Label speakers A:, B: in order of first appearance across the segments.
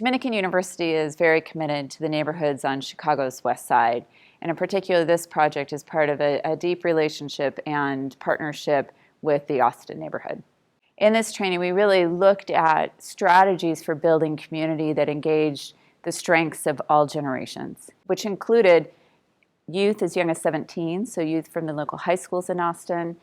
A: Dominican University is very committed to the neighborhoods on Chicago's west side. And in particular, this project is part of a deep relationship and partnership with the Austin neighborhood. In this training, we really looked at strategies for building community that engaged the strengths of all generations, which included youth as young as 17, so youth from the local high schools in Austin,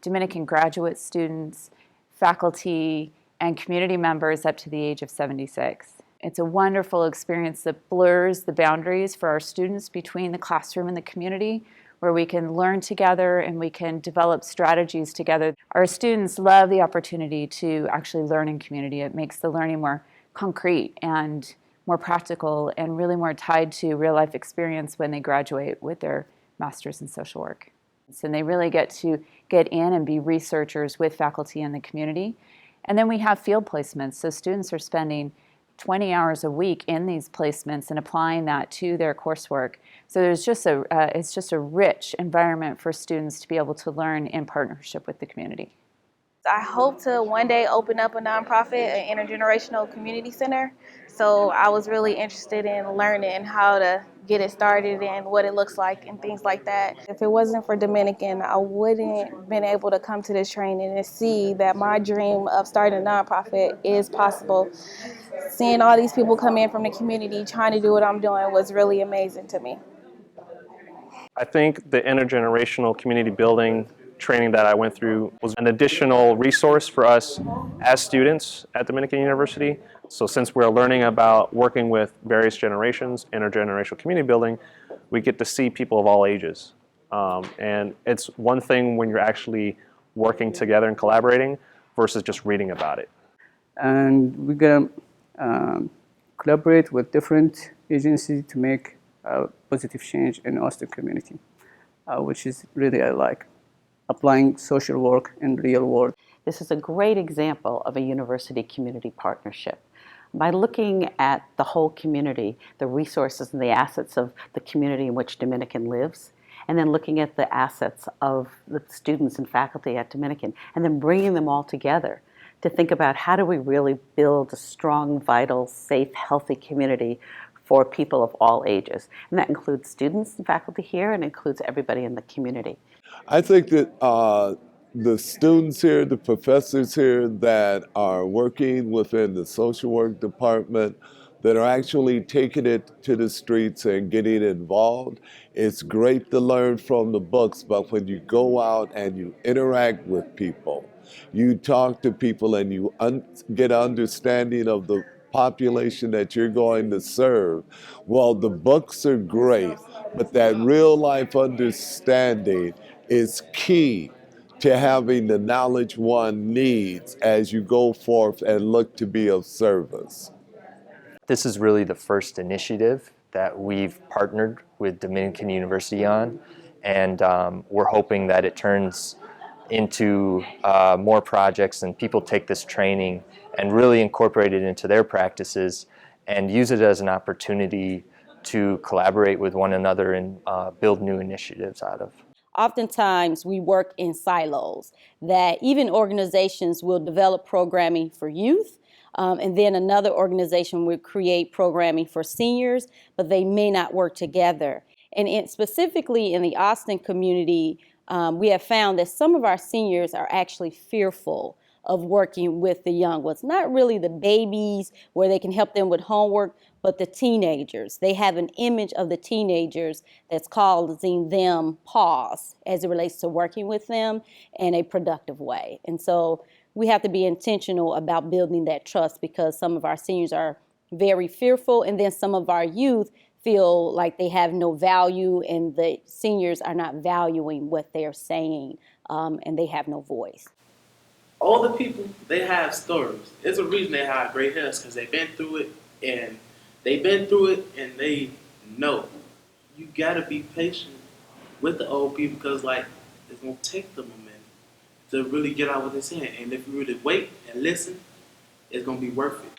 A: Dominican graduate students, faculty, and community members up to the age of 76. It's a wonderful experience that blurs the boundaries for our students between the classroom and the community, where we can learn together and we can develop strategies together. Our students love the opportunity to actually learn in community. It makes the learning more concrete and more practical and really more tied to real-life experience when they graduate with their master's in social work. And they really get to get in and be researchers with faculty in the community. And then we have field placements, so students are spending 20 hours a week in these placements and applying that to their coursework. So there's just it's just a rich environment for students to be able to learn in partnership with the community.
B: I hope to one day open up a nonprofit, an intergenerational community center. So I was really interested in learning how to get it started and what it looks like and things like that. If it wasn't for Dominican, I wouldn't have been able to come to this training and see that my dream of starting a nonprofit is possible. Seeing all these people come in from the community trying to do what I'm doing was really amazing to me.
C: I think the intergenerational community building training that I went through was an additional resource for us as students at Dominican University. So since we're learning about working with various generations, intergenerational community building, we get to see people of all ages. And it's one thing when you're actually working together and collaborating versus just reading about it.
D: And we're going to collaborate with different agencies to make a positive change in Austin community, which is really I like. Applying social work in real world.
E: This is a great example of a university-community partnership. By looking at the whole community, the resources and the assets of the community in which Dominican lives, and then looking at the assets of the students and faculty at Dominican, and then bringing them all together to think about how do we really build a strong, vital, safe, healthy community for people of all ages. And that includes students and faculty here, and includes everybody in the community.
F: I think that the students here, the professors here that are working within the social work department, that are actually taking it to the streets and getting involved, it's great to learn from the books, but when you go out and you interact with people, you talk to people and you get an understanding of the population that you're going to serve. Well, the books are great, but that real life understanding is key to having the knowledge one needs as you go forth and look to be of service.
G: This is really the first initiative that we've partnered with Dominican University on, and we're hoping that it turns into more projects and people take this training and really incorporate it into their practices and use it as an opportunity to collaborate with one another and build new initiatives out of.
H: Oftentimes we work in silos, that even organizations will develop programming for youth, and then another organization will create programming for seniors, but they may not work together. And specifically in the Austin community, we have found that some of our seniors are actually fearful of working with the young ones. Not really the babies where they can help them with homework, but the teenagers. They have an image of the teenagers that's causing them pause as it relates to working with them in a productive way. And so we have to be intentional about building that trust, because some of our seniors are very fearful, and then some of our youth feel like they have no value and the seniors are not valuing what they're saying, and they have no voice.
I: All the people, they have stories. There's a reason they have gray hairs, because they've been through it, and they know. You gotta be patient with the old people, because like it's gonna take them a minute to really get out what they're saying. And if you really wait and listen, it's gonna be worth it.